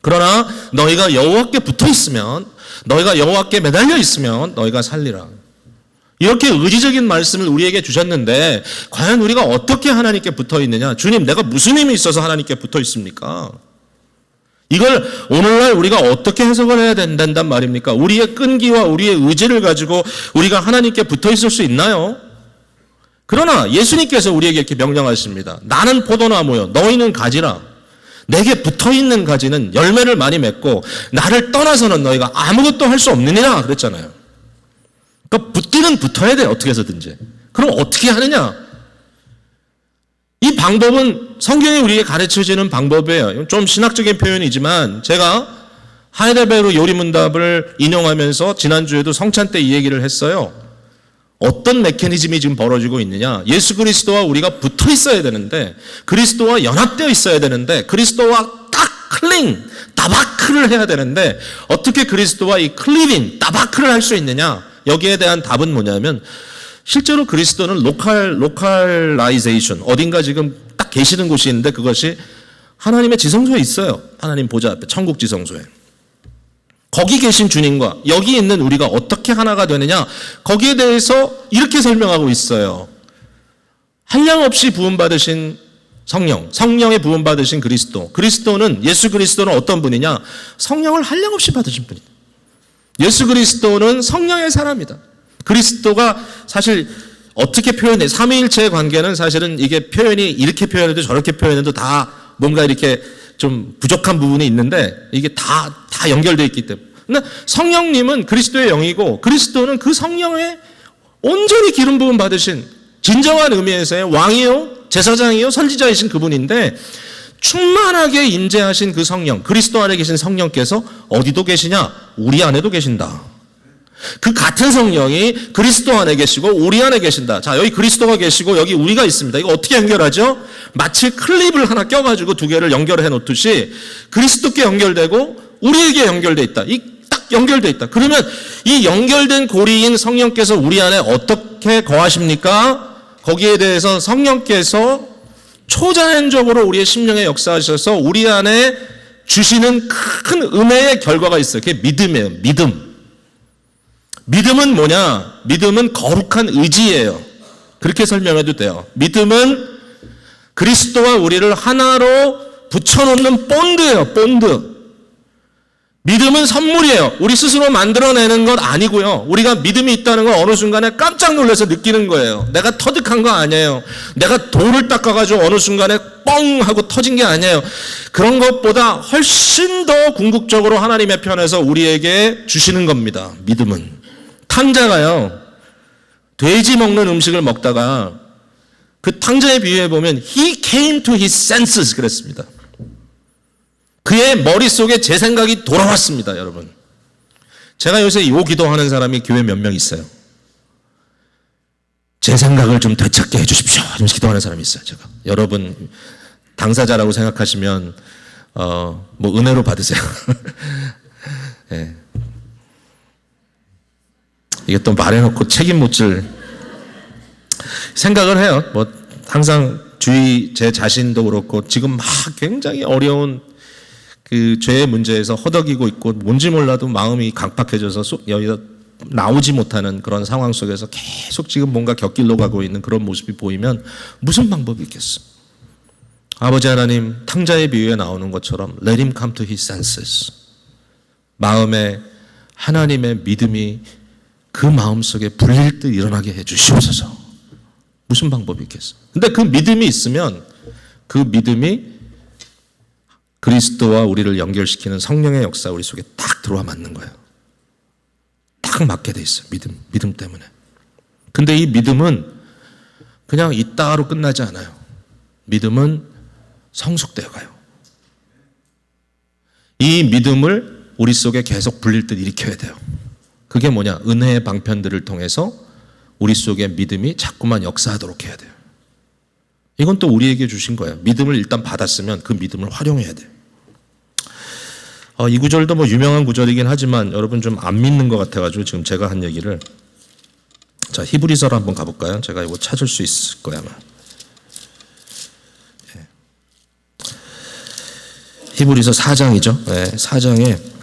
그러나 너희가 여호와께 붙어 있으면, 너희가 여호와께 매달려 있으면 너희가 살리라. 이렇게 의지적인 말씀을 우리에게 주셨는데 과연 우리가 어떻게 하나님께 붙어 있느냐? 주님, 내가 무슨 힘이 있어서 하나님께 붙어 있습니까? 이걸 오늘날 우리가 어떻게 해석을 해야 된단 말입니까? 우리의 끈기와 우리의 의지를 가지고 우리가 하나님께 붙어 있을 수 있나요? 그러나 예수님께서 우리에게 이렇게 명령하십니다. 나는 포도나무요, 너희는 가지라. 내게 붙어있는 가지는 열매를 많이 맺고 나를 떠나서는 너희가 아무것도 할 수 없느니라 그랬잖아요. 그러니까 붙기는 붙어야 돼, 어떻게 해서든지. 그럼 어떻게 하느냐? 이 방법은 성경이 우리에게 가르쳐주는 방법이에요. 좀 신학적인 표현이지만 제가 하이델베르 요리문답을 인용하면서 지난주에도 성찬 때 이 얘기를 했어요. 어떤 메커니즘이 지금 벌어지고 있느냐? 예수 그리스도와 우리가 붙어 있어야 되는데, 그리스도와 연합되어 있어야 되는데, 그리스도와 딱 다바크를 해야 되는데, 어떻게 그리스도와 이 클리빙, 다바크를 할 수 있느냐? 여기에 대한 답은 뭐냐면, 실제로 그리스도는 로컬라이제이션, 어딘가 지금 딱 계시는 곳이 있는데 그것이 하나님의 지성소에 있어요. 하나님 보좌 앞에, 천국 지성소에. 거기 계신 주님과 여기 있는 우리가 어떻게 하나가 되느냐, 거기에 대해서 이렇게 설명하고 있어요. 한량없이 부음받으신 성령, 성령의 부음받으신 그리스도. 그리스도는, 예수 그리스도는 어떤 분이냐? 성령을 한량없이 받으신 분이다. 예수 그리스도는 성령의 사람이다. 그리스도가 사실 어떻게 표현해? 삼위일체의 관계는 사실은 이게 표현이 이렇게 표현해도 저렇게 표현해도 다 뭔가 이렇게 좀 부족한 부분이 있는데 이게 다 연결되어 있기 때문에. 근데 성령님은 그리스도의 영이고 그리스도는 그 성령의 온전히 기름 부음 받으신 진정한 의미에서의 왕이요, 제사장이요, 선지자이신 그분인데, 충만하게 임재하신 그 성령, 그리스도 안에 계신 성령께서 어디도 계시냐? 우리 안에도 계신다. 그 같은 성령이 그리스도 안에 계시고 우리 안에 계신다. 자, 여기 그리스도가 계시고 여기 우리가 있습니다. 이거 어떻게 연결하죠? 마치 클립을 하나 껴가지고 두 개를 연결해 놓듯이 그리스도께 연결되고 우리에게 연결돼 있다. 딱 연결돼 있다. 그러면 이 연결된 고리인 성령께서 우리 안에 어떻게 거하십니까? 거기에 대해서 성령께서 초자연적으로 우리의 심령에 역사하셔서 우리 안에 주시는 큰 은혜의 결과가 있어요. 그게 믿음이에요. 믿음. 믿음은 뭐냐? 믿음은 거룩한 의지예요. 그렇게 설명해도 돼요. 믿음은 그리스도와 우리를 하나로 붙여놓는 본드예요. 본드. 믿음은 선물이에요. 우리 스스로 만들어내는 것 아니고요. 우리가 믿음이 있다는 걸 어느 순간에 깜짝 놀라서 느끼는 거예요. 내가 터득한 거 아니에요. 내가 돌을 닦아가지고 어느 순간에 뻥 하고 터진 게 아니에요. 그런 것보다 훨씬 더 궁극적으로 하나님의 편에서 우리에게 주시는 겁니다. 믿음은. 탕자가요, 돼지 먹는 음식을 먹다가 그 탕자의 비유에 보면 He came to his senses 그랬습니다. 그의 머릿속에 제 생각이 돌아왔습니다. 여러분, 제가 요새 요 기도하는 사람이 교회 몇 명 있어요. 제 생각을 좀 되찾게 해주십시오 하면서 기도하는 사람이 있어요. 제가 여러분 당사자라고 생각하시면 뭐 은혜로 받으세요. 네. 이게 또 말해놓고 책임 못 질 생각을 해요. 뭐 항상 제 자신도 그렇고 지금 막 굉장히 어려운 그 죄의 문제에서 허덕이고 있고 뭔지 몰라도 마음이 강팍해져서 여기서 나오지 못하는 그런 상황 속에서 계속 지금 뭔가 곁길로 가고 있는 그런 모습이 보이면 무슨 방법이 있겠어? 아버지 하나님, 탕자의 비유에 나오는 것처럼 Let him come to his senses. 마음에 하나님의 믿음이 그 마음속에 불릴 듯 일어나게 해 주시옵소서. 무슨 방법이 있겠어? 근데 그 믿음이 있으면 그 믿음이 그리스도와 우리를 연결시키는 성령의 역사 우리 속에 딱 들어와 맞는 거예요. 딱 맞게 돼 있어요. 믿음 때문에. 근데 이 믿음은 그냥 있다로 끝나지 않아요. 믿음은 성숙되어 가요. 이 믿음을 우리 속에 계속 불릴 듯 일으켜야 돼요. 그게 뭐냐? 은혜의 방편들을 통해서 우리 속에 믿음이 자꾸만 역사하도록 해야 돼요. 이건 또 우리에게 주신 거예요. 믿음을 일단 받았으면 그 믿음을 활용해야 돼요. 이 구절도 뭐 유명한 구절이긴 하지만 여러분 좀 안 믿는 것 같아가지고 지금 제가 한 얘기를. 자, 히브리서로 한번 가볼까요? 제가 이거 찾을 수 있을 거야 아마. 히브리서 4장이죠. 네, 4장에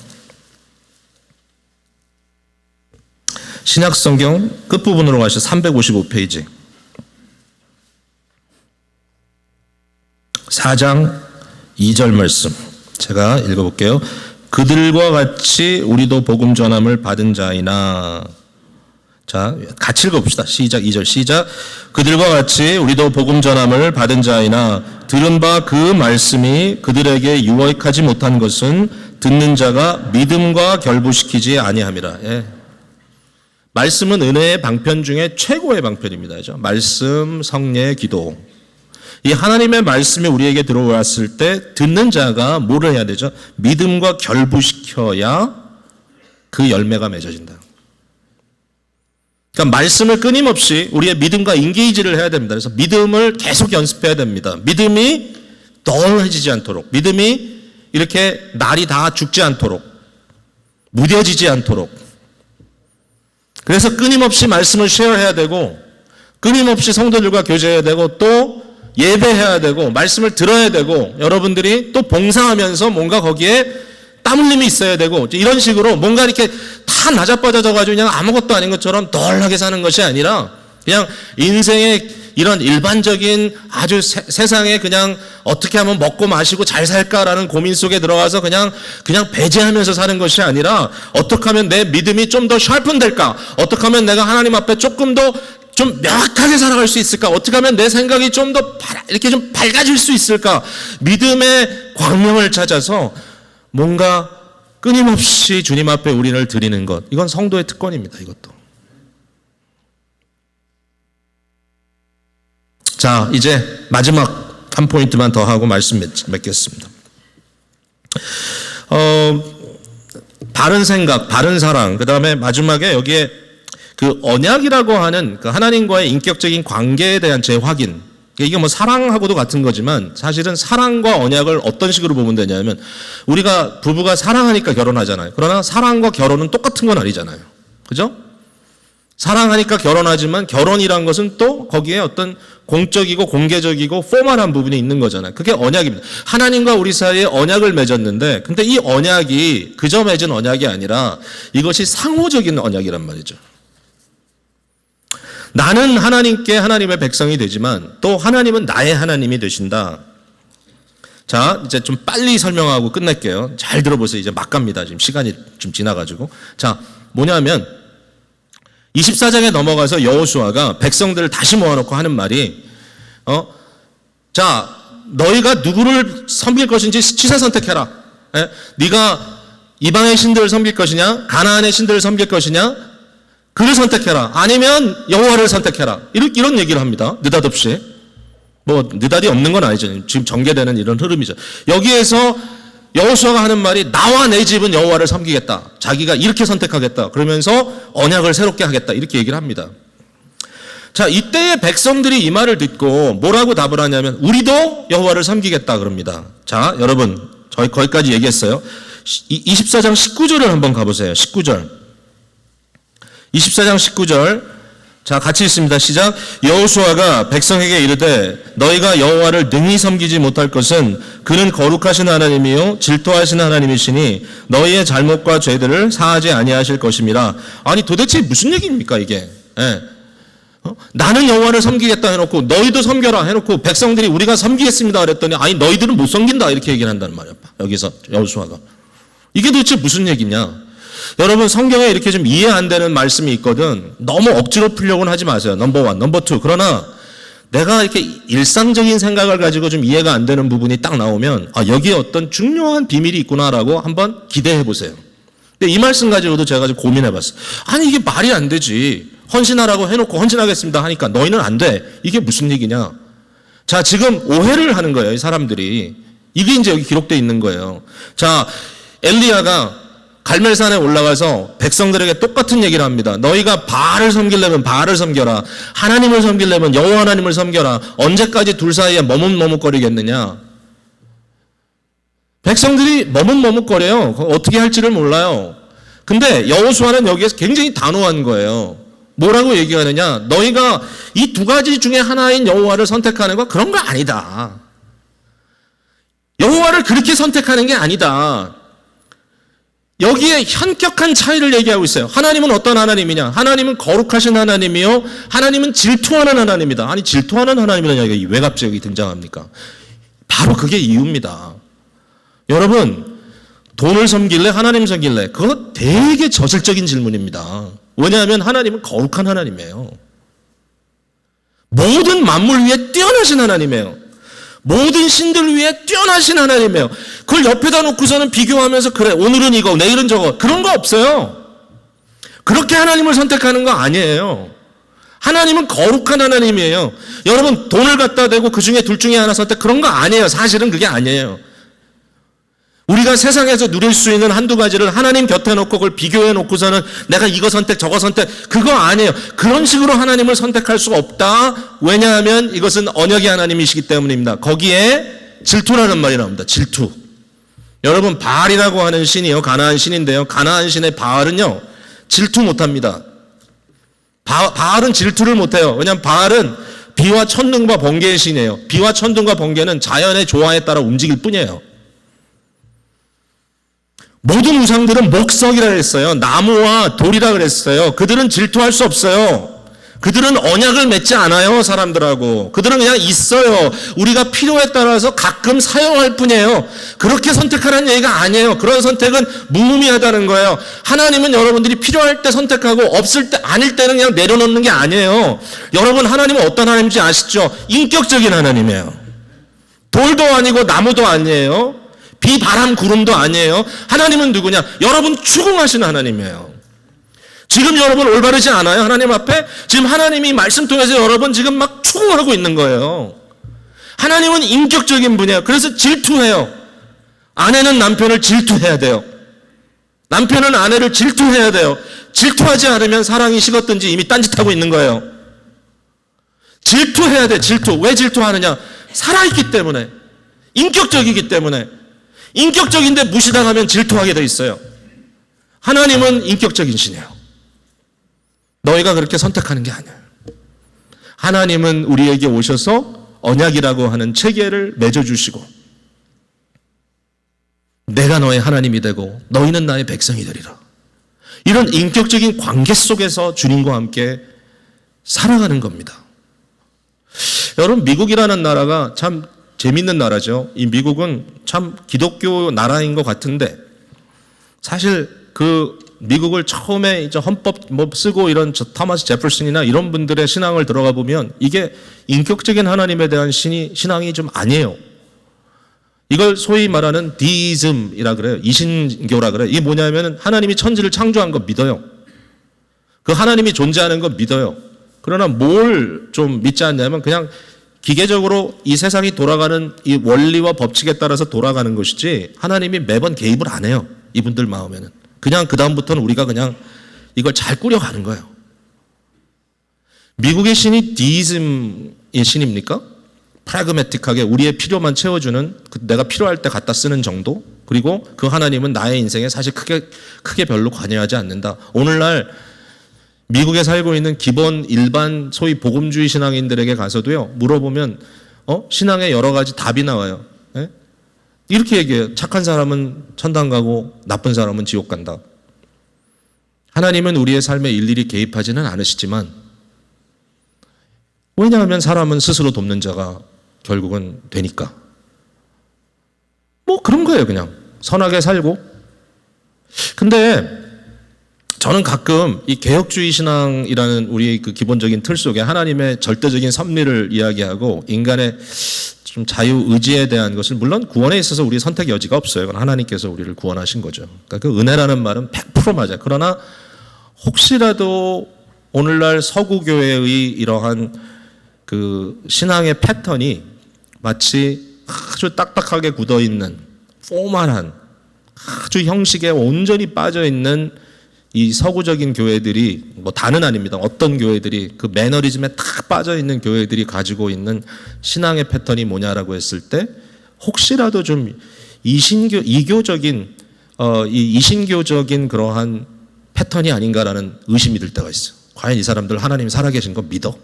신약성경 끝부분으로 가셔 355페이지 4장 2절 말씀 제가 읽어볼게요. 그들과 같이 우리도 복음 전함을 받은 자이나. 자, 같이 읽어봅시다. 시작, 2절 시작. 그들과 같이 우리도 복음 전함을 받은 자이나 들은 바 그 말씀이 그들에게 유익하지 못한 것은 듣는 자가 믿음과 결부시키지 아니함이라. 예. 말씀은 은혜의 방편 중에 최고의 방편입니다. 그죠? 말씀, 성례, 기도. 이 하나님의 말씀이 우리에게 들어왔을 때 듣는 자가 뭐를 해야 되죠? 믿음과 결부시켜야 그 열매가 맺어진다. 그러니까 말씀을 끊임없이 우리의 믿음과 인게이지를 해야 됩니다. 그래서 믿음을 계속 연습해야 됩니다. 믿음이 덜해지지 않도록, 믿음이 이렇게 날이 다 죽지 않도록, 무뎌지지 않도록. 그래서 끊임없이 말씀을 쉐어해야 되고, 끊임없이 성도들과 교제해야 되고, 또 예배해야 되고, 말씀을 들어야 되고, 여러분들이 또 봉사하면서 뭔가 거기에 땀 흘림이 있어야 되고, 이런 식으로 뭔가 이렇게 다 나자빠져가지고 그냥 아무것도 아닌 것처럼 덜하게 사는 것이 아니라 그냥 인생의 이런 일반적인 아주 세상에 그냥 어떻게 하면 먹고 마시고 잘 살까라는 고민 속에 들어가서 그냥 배제하면서 사는 것이 아니라 어떻게 하면 내 믿음이 좀 더 샤픈될까? 어떻게 하면 내가 하나님 앞에 조금 더 좀 명확하게 살아갈 수 있을까? 어떻게 하면 내 생각이 좀 더 이렇게 좀 밝아질 수 있을까? 믿음의 광명을 찾아서 뭔가 끊임없이 주님 앞에 우리를 드리는 것, 이건 성도의 특권입니다. 이것도. 자, 이제 마지막 한 포인트만 더 하고 말씀 맺겠습니다. 바른 생각, 바른 사랑, 그 다음에 마지막에 여기에 그 언약이라고 하는 그 하나님과의 인격적인 관계에 대한 재확인. 이게 뭐 사랑하고도 같은 거지만 사실은 사랑과 언약을 어떤 식으로 보면 되냐면 우리가 부부가 사랑하니까 결혼하잖아요. 그러나 사랑과 결혼은 똑같은 건 아니잖아요. 그죠? 사랑하니까 결혼하지만 결혼이란 것은 또 거기에 어떤 공적이고 공개적이고 포멀한 부분이 있는 거잖아요. 그게 언약입니다. 하나님과 우리 사이에 언약을 맺었는데 근데 이 언약이 그저 맺은 언약이 아니라 이것이 상호적인 언약이란 말이죠. 나는 하나님께 하나님의 백성이 되지만 또 하나님은 나의 하나님이 되신다. 자, 이제 좀 빨리 설명하고 끝낼게요. 잘 들어보세요. 이제 막 갑니다. 지금 시간이 좀 지나가지고. 자, 뭐냐면 24장에 넘어가서 여호수아가 백성들을 다시 모아놓고 하는 말이 자, 너희가 누구를 섬길 것인지 취사 선택해라. 예? 네가 이방의 신들을 섬길 것이냐, 가나안의 신들을 섬길 것이냐, 그를 선택해라. 아니면 여호와를 선택해라. 이런 얘기를 합니다. 느닷없이. 뭐 느닷이 없는 건 아니죠. 지금 전개되는 이런 흐름이죠. 여기에서 여호수아가 하는 말이 나와 내 집은 여호와를 섬기겠다. 자기가 이렇게 선택하겠다. 그러면서 언약을 새롭게 하겠다. 이렇게 얘기를 합니다. 자, 이때의 백성들이 이 말을 듣고 뭐라고 답을 하냐면 우리도 여호와를 섬기겠다 그럽니다. 자, 여러분 저희 거기까지 얘기했어요. 24장 19절을 한번 가보세요. 19절. 24장 19절. 자, 같이 읽습니다. 시작. 여호수아가 백성에게 이르되 너희가 여호와를 능히 섬기지 못할 것은 그는 거룩하신 하나님이요 질투하신 하나님이시니 너희의 잘못과 죄들을 사하지 아니하실 것임이라. 아니 도대체 무슨 얘기입니까 이게? 예. 나는 여호와를 섬기겠다 해놓고 너희도 섬겨라 해놓고 백성들이 우리가 섬기겠습니다 그랬더니 아니 너희들은 못 섬긴다 이렇게 얘기를 한다는 말이야. 여기서 여호수아가. 이게 도대체 무슨 얘기냐? 여러분 성경에 이렇게 좀 이해 안 되는 말씀이 있거든. 너무 억지로 풀려고는 하지 마세요. 넘버 원, 넘버 투. 그러나 내가 이렇게 일상적인 생각을 가지고 좀 이해가 안 되는 부분이 딱 나오면 아 여기에 어떤 중요한 비밀이 있구나라고 한번 기대해 보세요. 근데 이 말씀 가지고도 제가 좀 고민해 봤어요. 아니 이게 말이 안 되지. 헌신하라고 해놓고 헌신하겠습니다 하니까 너희는 안 돼. 이게 무슨 얘기냐. 자, 지금 오해를 하는 거예요. 이 사람들이. 이게 이제 여기 기록되어 있는 거예요. 자, 엘리야가 갈멜산에 올라가서 백성들에게 똑같은 얘기를 합니다. 너희가 바알을 섬기려면 바알을 섬겨라. 하나님을 섬기려면 여호와 하나님을 섬겨라. 언제까지 둘 사이에 머뭇머뭇거리겠느냐. 백성들이 머뭇머뭇거려요. 어떻게 할지를 몰라요. 근데 여호수아는 여기에서 굉장히 단호한 거예요. 뭐라고 얘기하느냐. 너희가 이 두 가지 중에 하나인 여호와를 선택하는 거 그런 거 아니다. 여호와를 그렇게 선택하는 게 아니다. 여기에 현격한 차이를 얘기하고 있어요. 하나님은 어떤 하나님이냐? 하나님은 거룩하신 하나님이요. 하나님은 질투하는 하나님이다. 아니 질투하는 하나님이라는 얘기가 왜 갑자기 등장합니까? 바로 그게 이유입니다. 여러분 돈을 섬길래 하나님 섬길래 그거 되게 저질적인 질문입니다. 왜냐하면 하나님은 거룩한 하나님이에요. 모든 만물 위에 뛰어나신 하나님이에요. 모든 신들 위에 뛰어나신 하나님이에요. 그걸 옆에다 놓고서는 비교하면서 그래 오늘은 이거 내일은 저거 그런 거 없어요. 그렇게 하나님을 선택하는 거 아니에요. 하나님은 거룩한 하나님이에요. 여러분 돈을 갖다 대고 그 중에 둘 중에 하나 선택 그런 거 아니에요. 사실은 그게 아니에요. 우리가 세상에서 누릴 수 있는 한두 가지를 하나님 곁에 놓고 그걸 비교해 놓고서는 내가 이거 선택 저거 선택 그거 아니에요. 그런 식으로 하나님을 선택할 수가 없다. 왜냐하면 이것은 언약의 하나님이시기 때문입니다. 거기에 질투라는 말이 나옵니다. 질투. 여러분 바알이라고 하는 신이요 가나안 신인데요. 가나안 신의 바알은요 질투 못합니다. 바알은 질투를 못해요. 왜냐하면 바알은 비와 천둥과 번개의 신이에요. 비와 천둥과 번개는 자연의 조화에 따라 움직일 뿐이에요. 모든 우상들은 목석이라 했어요. 나무와 돌이라 그랬어요. 그들은 질투할 수 없어요. 그들은 언약을 맺지 않아요, 사람들하고. 그들은 그냥 있어요. 우리가 필요에 따라서 가끔 사용할 뿐이에요. 그렇게 선택하라는 얘기가 아니에요. 그런 선택은 무의미하다는 거예요. 하나님은 여러분들이 필요할 때 선택하고 없을 때 아닐 때는 그냥 내려놓는 게 아니에요. 여러분 하나님은 어떤 하나님인지 아시죠? 인격적인 하나님이에요. 돌도 아니고 나무도 아니에요. 비, 바람, 구름도 아니에요. 하나님은 누구냐? 여러분 추궁하시는 하나님이에요. 지금 여러분 올바르지 않아요? 하나님 앞에? 지금 하나님이 말씀 통해서 여러분 지금 막 추궁하고 있는 거예요. 하나님은 인격적인 분이에요. 그래서 질투해요. 아내는 남편을 질투해야 돼요. 남편은 아내를 질투해야 돼요. 질투하지 않으면 사랑이 식었든지 이미 딴짓하고 있는 거예요. 질투해야 돼, 질투. 왜 질투하느냐? 살아있기 때문에. 인격적이기 때문에. 인격적인데 무시당하면 질투하게 돼 있어요. 하나님은 인격적인 신이에요. 너희가 그렇게 선택하는 게 아니에요. 하나님은 우리에게 오셔서 언약이라고 하는 체계를 맺어주시고 내가 너의 하나님이 되고 너희는 나의 백성이 되리라. 이런 인격적인 관계 속에서 주님과 함께 살아가는 겁니다. 여러분 미국이라는 나라가 참 재밌는 나라죠. 이 미국은 참 기독교 나라인 것 같은데 사실 그 미국을 처음에 이제 헌법 쓰고 이런 토마스 제퍼슨이나 이런 분들의 신앙을 들어가 보면 이게 인격적인 하나님에 대한 신앙이 좀 아니에요. 이걸 소위 말하는 디이즘이라 그래요. 이신교라 그래요. 이게 뭐냐면 하나님이 천지를 창조한 거 믿어요. 그 하나님이 존재하는 거 믿어요. 그러나 뭘 좀 믿지 않냐면 그냥 기계적으로 이 세상이 돌아가는 이 원리와 법칙에 따라서 돌아가는 것이지 하나님이 매번 개입을 안 해요. 이분들 마음에는. 그냥 그 다음부터는 우리가 그냥 이걸 잘 꾸려가는 거예요. 미국의 신이 디이즘의 신입니까? 프라그매틱하게 우리의 필요만 채워주는 내가 필요할 때 갖다 쓰는 정도? 그리고 그 하나님은 나의 인생에 사실 크게 별로 관여하지 않는다. 오늘날 미국에 살고 있는 기본 일반 소위 복음주의 신앙인들에게 가서도요 물어보면 신앙에 여러 가지 답이 나와요. 예? 이렇게 얘기해요. 착한 사람은 천당 가고 나쁜 사람은 지옥 간다. 하나님은 우리의 삶에 일일이 개입하지는 않으시지만 왜냐하면 사람은 스스로 돕는 자가 결국은 되니까. 뭐 그런 거예요. 그냥 선하게 살고. 근데 저는 가끔 이 개혁주의 신앙이라는 우리의 그 기본적인 틀 속에 하나님의 절대적인 섭리를 이야기하고 인간의 좀 자유의지에 대한 것을 물론 구원에 있어서 우리의 선택 여지가 없어요. 그건 하나님께서 우리를 구원하신 거죠. 그러니까 그 은혜라는 말은 100% 맞아요. 그러나 혹시라도 오늘날 서구교회의 이러한 그 신앙의 패턴이 마치 아주 딱딱하게 굳어있는 포멀한 아주 형식에 온전히 빠져있는 이 서구적인 교회들이 뭐 다는 아닙니다. 어떤 교회들이 그 매너리즘에 딱 빠져있는 교회들이 가지고 있는 신앙의 패턴이 뭐냐라고 했을 때 혹시라도 좀 이교적인 이신교적인 그러한 패턴이 아닌가라는 의심이 들 때가 있어요. 과연 이 사람들 하나님 살아계신 거 믿어?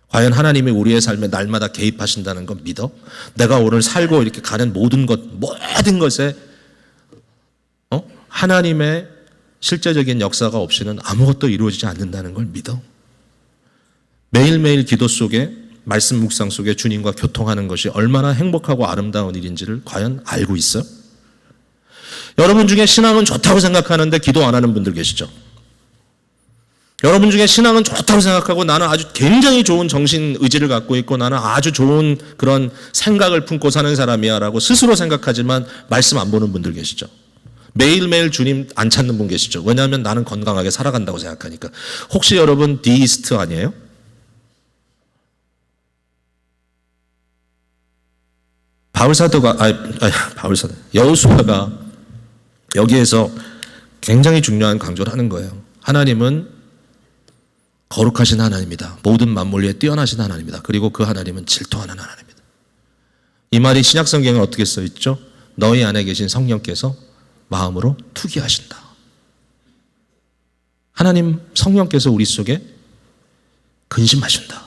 과연 하나님이 우리의 삶에 날마다 개입하신다는 건 믿어? 내가 오늘 살고 이렇게 가는 모든 것에 하나님의 실제적인 역사가 없이는 아무것도 이루어지지 않는다는 걸 믿어? 매일매일 기도 속에 말씀 묵상 속에 주님과 교통하는 것이 얼마나 행복하고 아름다운 일인지를 과연 알고 있어? 여러분 중에 신앙은 좋다고 생각하는데 기도 안 하는 분들 계시죠? 여러분 중에 신앙은 좋다고 생각하고 나는 아주 굉장히 좋은 정신 의지를 갖고 있고 나는 아주 좋은 그런 생각을 품고 사는 사람이야 라고 스스로 생각하지만 말씀 안 보는 분들 계시죠. 매일매일 주님 안 찾는 분 계시죠. 왜냐하면 나는 건강하게 살아간다고 생각하니까. 혹시 여러분 디이스트 아니에요? 여호수아가 여기에서 굉장히 중요한 강조를 하는 거예요. 하나님은 거룩하신 하나님이다. 모든 만물 위에 뛰어나신 하나님이다. 그리고 그 하나님은 질투하는 하나님이다. 이 말이 신약 성경에 어떻게 써 있죠? 너희 안에 계신 성령께서 마음으로 투기하신다. 하나님 성령께서 우리 속에 근심하신다.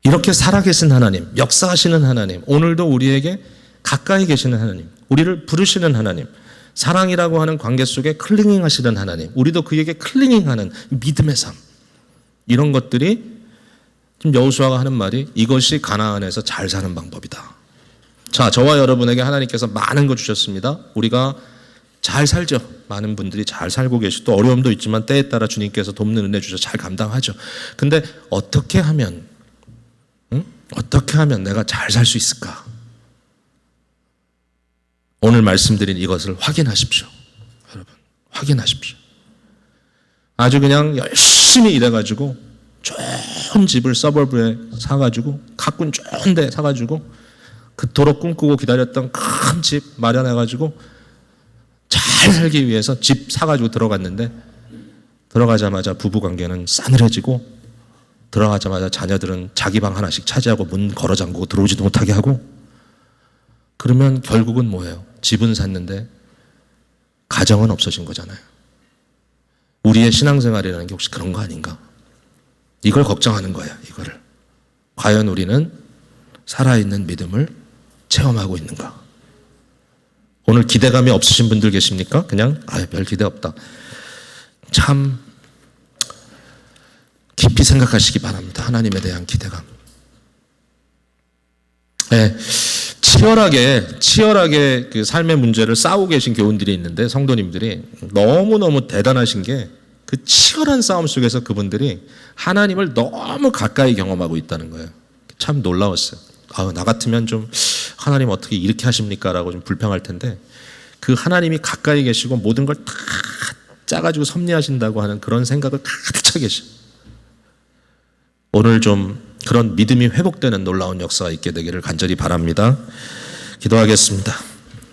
이렇게 살아계신 하나님, 역사하시는 하나님, 오늘도 우리에게 가까이 계시는 하나님, 우리를 부르시는 하나님, 사랑이라고 하는 관계 속에 클링잉 하시는 하나님, 우리도 그에게 클링잉하는 믿음의 삶, 이런 것들이 지금 여호수아가 하는 말이 이것이 가나안에서 잘 사는 방법이다. 자, 저와 여러분에게 하나님께서 많은 거 주셨습니다. 우리가 잘 살죠. 많은 분들이 잘 살고 계시고 또 어려움도 있지만 때에 따라 주님께서 돕는 은혜 주셔서 잘 감당하죠. 근데 어떻게 하면 내가 잘 살 수 있을까? 오늘 말씀드린 이것을 확인하십시오. 여러분, 확인하십시오. 아주 그냥 열심히 일해가지고 좋은 집을 서버브에 사가지고 가꾼 좋은 데 사가지고 그토록 꿈꾸고 기다렸던 큰 집 마련해가지고 잘 살기 위해서 집 사가지고 들어갔는데 들어가자마자 부부관계는 싸늘해지고 들어가자마자 자녀들은 자기 방 하나씩 차지하고 문 걸어 잠그고 들어오지도 못하게 하고 그러면 결국은 뭐예요? 집은 샀는데 가정은 없어진 거잖아요. 우리의 신앙생활이라는 게 혹시 그런 거 아닌가? 이걸 걱정하는 거예요. 이거를. 과연 우리는 살아있는 믿음을 체험하고 있는가? 오늘 기대감이 없으신 분들 계십니까? 그냥 별 기대 없다. 참 깊이 생각하시기 바랍니다. 하나님에 대한 기대감. 네, 치열하게 그 삶의 문제를 싸우고 계신 교우들이 있는데 성도님들이 너무너무 대단하신 게 그 치열한 싸움 속에서 그분들이 하나님을 너무 가까이 경험하고 있다는 거예요. 참 놀라웠어요. 나 같으면 좀 하나님 어떻게 이렇게 하십니까? 라고 좀 불평할 텐데 그 하나님이 가까이 계시고 모든 걸 다 짜가지고 섭리하신다고 하는 그런 생각을 가득 차 계셔. 오늘 좀 그런 믿음이 회복되는 놀라운 역사가 있게 되기를 간절히 바랍니다. 기도하겠습니다.